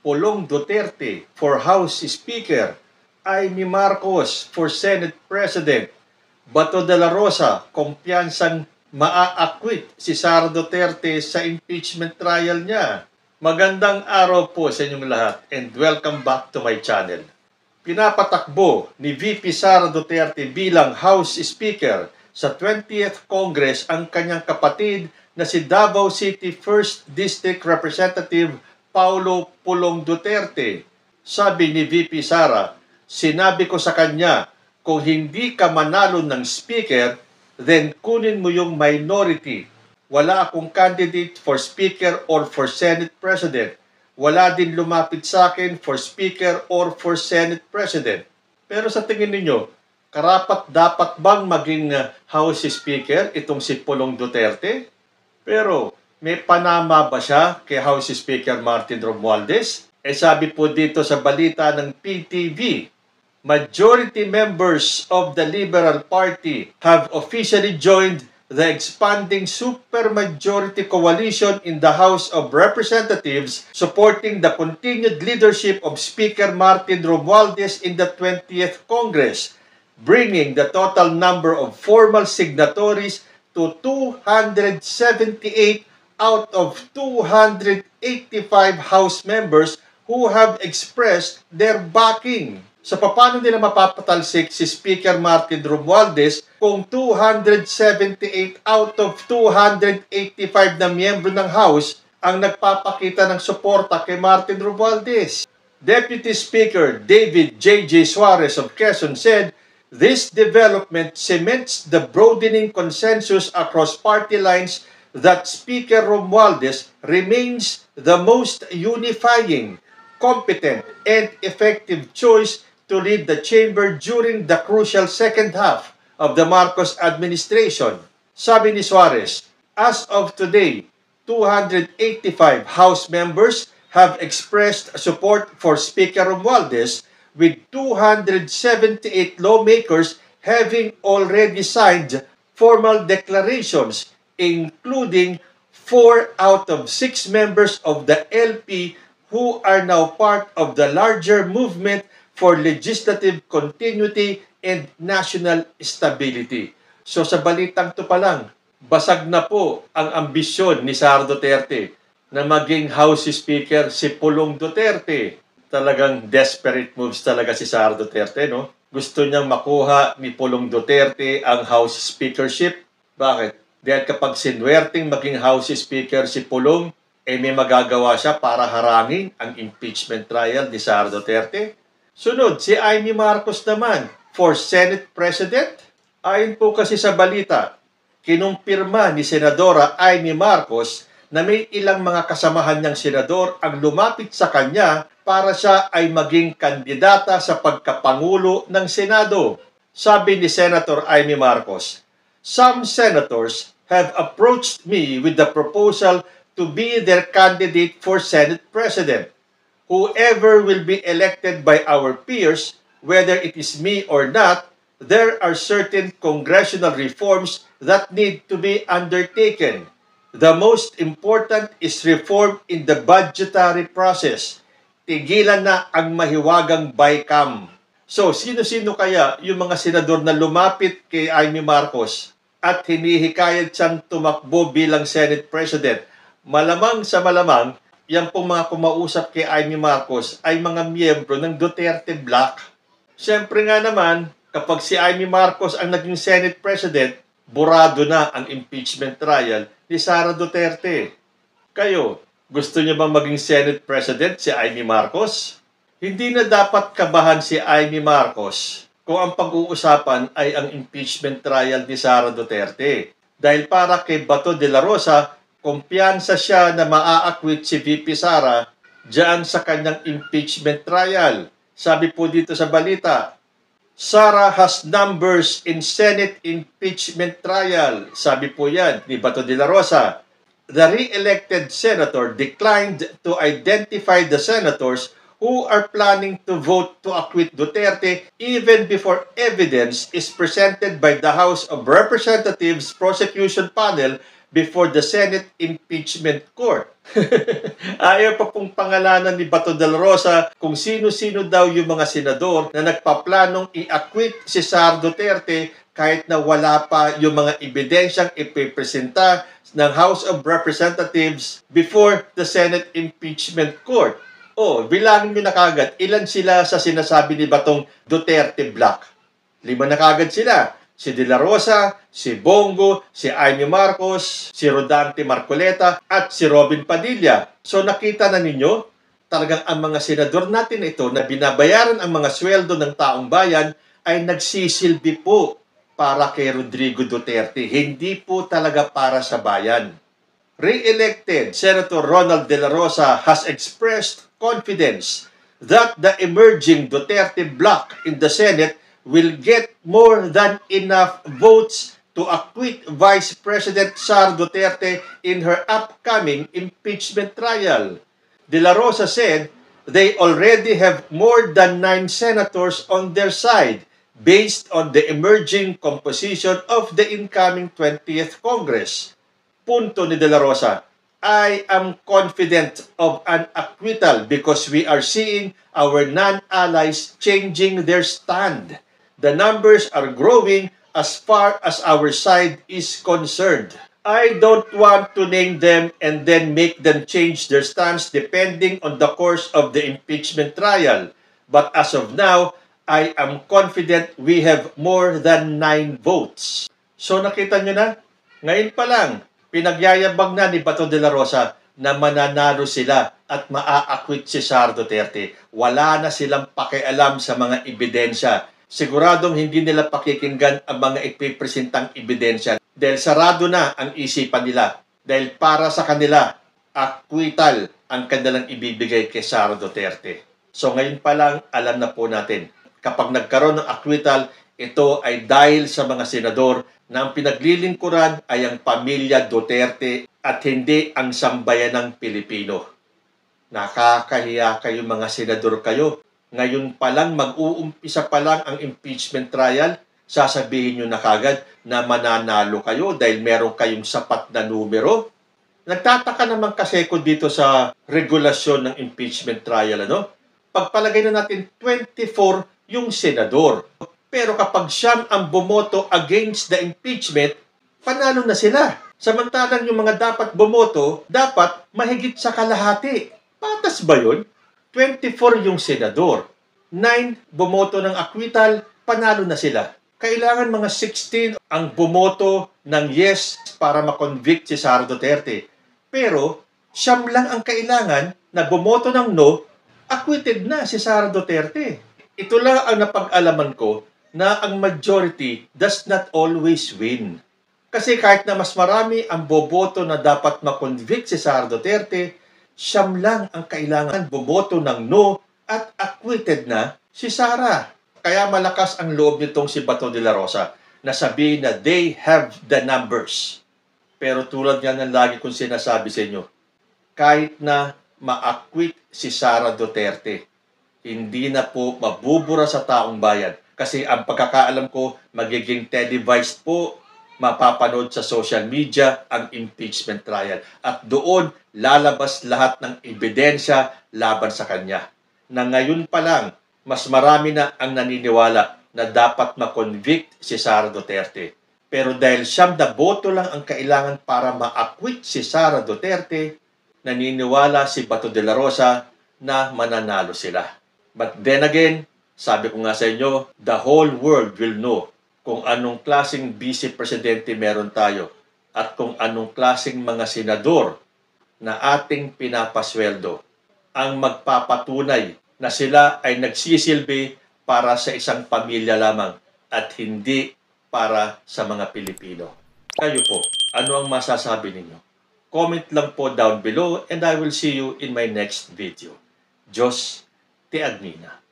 Pulong Duterte for House Speaker, Amy Marcos for Senate President, Bato de la Rosa, kumpiyansang maa-acquit si Sara Duterte sa impeachment trial niya. Magandang araw po sa inyong lahat and welcome back to my channel. Pinapatakbo ni VP Sara Duterte bilang House Speaker sa 20th Congress ang kanyang kapatid na si Davao City 1st District Representative Paulo Pulong Duterte. Sabi ni VP Sara, sinabi ko sa kanya, kung hindi ka manalo ng speaker, then kunin mo yung minority. Wala akong candidate for speaker or for Senate President. Wala din lumapit sa akin for speaker or for Senate President. Pero sa tingin ninyo, karapat-dapat bang maging House Speaker itong si Pulong Duterte? Pero may panama ba siya kay House Speaker Martin Romualdez? Sabi po dito sa balita ng PTV, majority members of the Liberal Party have officially joined the expanding supermajority coalition in the House of Representatives supporting the continued leadership of Speaker Martin Romualdez in the 20th Congress, bringing the total number of formal signatories to 278 out of 285 House members who have expressed their backing. So paano nila mapapatalsik si Speaker Martin Romualdez kung 278 out of 285 na miyembro ng House ang nagpapakita ng suporta kay Martin Romualdez? Deputy Speaker David J.J. Suarez of Quezon said, this development cements the broadening consensus across party lines that Speaker Romualdez remains the most unifying, competent, and effective choice to lead the chamber during the crucial second half of the Marcos administration. Sabi ni Suarez, as of today, 285 House members have expressed support for Speaker Romualdez, with 278 lawmakers having already signed formal declarations, including 4 out of 6 members of the LP who are now part of the larger movement for legislative continuity and national stability. So sa balitang to pa lang, basag na po ang ambisyon ni Sara Duterte na maging House Speaker si Pulong Duterte. Talagang desperate moves talaga si Sara Duterte, no? Gusto niyang makuha ni Pulong Duterte ang House Speakership. Bakit? Dahil kapag sinwerteng maging House Speaker si Pulong, may magagawa siya para harangin ang impeachment trial ni Sara Duterte. Sunod, si Amy Marcos naman for Senate President. Ayon po kasi sa balita, kinumpirma ni Senadora Amy Marcos na may ilang mga kasamahan niyang senador ang lumapit sa kanya para siya ay maging kandidata sa pagkapangulo ng Senado. Sabi ni Senator Amy Marcos, some senators have approached me with the proposal to be their candidate for Senate President. Whoever will be elected by our peers, whether it is me or not, there are certain congressional reforms that need to be undertaken. The most important is reform in the budgetary process. Tigilan na ang mahiwagang BICAM. So, sino-sino kaya yung mga senador na lumapit kay Amy Marcos at hinihikayat siyang tumakbo bilang Senate President? Malamang sa malamang, yan pong mga kumausap kay Amy Marcos ay mga miyembro ng Duterte Bloc. Siyempre nga naman, kapag si Amy Marcos ang naging Senate President, burado na ang impeachment trial ni Sara Duterte. Kayo, gusto niyo bang maging Senate President si Amy Marcos? Hindi na dapat kabahan si Amy Marcos kung ang pag-uusapan ay ang impeachment trial ni Sara Duterte. Dahil para kay Bato de la Rosa, kumpiyansa siya na maa-acquit si VP Sara diyan sa kanyang impeachment trial. Sabi po dito sa balita, Sara has numbers in Senate impeachment trial. Sabi po yan ni Bato de la Rosa. The re-elected senator declined to identify the senators who are planning to vote to acquit Duterte even before evidence is presented by the House of Representatives Prosecution Panel before the Senate Impeachment Court. Ayaw pa pong pangalanan ni Bato de la Rosa kung sino-sino daw yung mga senador na nagpaplanong i-acquit si Sara Duterte kahit na wala pa yung mga ebidensyang ipipresenta ng House of Representatives before the Senate Impeachment Court. Bilangin nyo na kagad, ilan sila sa sinasabi ni Batong Duterte Black? 5 na kagad sila. Si De La Rosa, si Bongo, si Amy Marcos, si Rodante Marcoleta, at si Robin Padilla. So nakita na ninyo, talagang ang mga senador natin ito na binabayaran ang mga sweldo ng taong bayan ay nagsisilbi po para kay Rodrigo Duterte. Hindi po talaga para sa bayan. Re-elected Senator Ronald De La Rosa has expressed confidence that the emerging Duterte bloc in the Senate will get more than enough votes to acquit Vice President Sara Duterte in her upcoming impeachment trial. De La Rosa said they already have more than 9 senators on their side based on the emerging composition of the incoming 20th Congress. Punto ni De La Rosa, I am confident of an acquittal because we are seeing our non-allies changing their stand. The numbers are growing as far as our side is concerned. I don't want to name them and then make them change their stance depending on the course of the impeachment trial. But as of now, I am confident we have more than 9 votes. So nakita nyo na, ngayon pa lang, pinagyayabang na ni Bato de la Rosa na mananalo sila at maa-acquit si Sara Duterte. Wala na silang pakialam sa mga ebidensya. Siguradong hindi nila pakikinggan ang mga ipipresentang ebidensya dahil sarado na ang isipan nila. Dahil para sa kanila, acquittal ang kanilang ibibigay kay Sara Duterte. So ngayon pa lang, alam na po natin, kapag nagkaroon ng acquittal, ito ay dahil sa mga senador na ang pinaglilingkuran ay ang pamilya Duterte at hindi ang sambayanang Pilipino. Nakakahiya kayo mga senador kayo. Ngayon pa lang, mag-uumpisa pa lang ang impeachment trial, sasabihin nyo na kagad na mananalo kayo dahil meron kayong sapat na numero. Nagtataka naman kasi ko dito sa regulasyon ng impeachment trial, Pagpalagay na natin 24 yung senador. Pero kapag siyam ang bumoto against the impeachment, panalo na sila. Samantalang yung mga dapat bumoto, dapat mahigit sa kalahati. Patas ba yun? 24 yung senador. 9 bumoto ng acquittal, panalo na sila. Kailangan mga 16 ang bumoto ng yes para makonvict si Sara Duterte. Pero, siyam lang ang kailangan na bumoto ng no, acquitted na si Sara Duterte. Ito lang ang napag-alaman ko na ang majority does not always win. Kasi kahit na mas marami ang boboto na dapat makonvict si Sara Duterte, siyam lang ang kailangan bumoto ng no at acquitted na si Sara. Kaya malakas ang loob nitong si Bato de la Rosa na sabihin na they have the numbers. Pero tulad nga ng lagi kong sinasabi sa inyo, kahit na ma-acquit si Sara Duterte, hindi na po mabubura sa taong bayan. Kasi ang pagkakaalam ko, magiging televised po, mapapanood sa social media ang impeachment trial. At doon, lalabas lahat ng ebidensya laban sa kanya. Na ngayon pa lang, mas marami na ang naniniwala na dapat makonvict si Sara Duterte. Pero dahil siyam na boto lang ang kailangan para ma-acquit si Sara Duterte, naniniwala si Bato de la Rosa na mananalo sila. But then again, sabi ko nga sa inyo, the whole world will know kung anong klaseng vice-presidente meron tayo at kung anong klaseng mga senador na ating pinapasweldo ang magpapatunay na sila ay nagsisilbi para sa isang pamilya lamang at hindi para sa mga Pilipino. Kayo po, ano ang masasabi ninyo? Comment lang po down below and I will see you in my next video. Diyos te admina.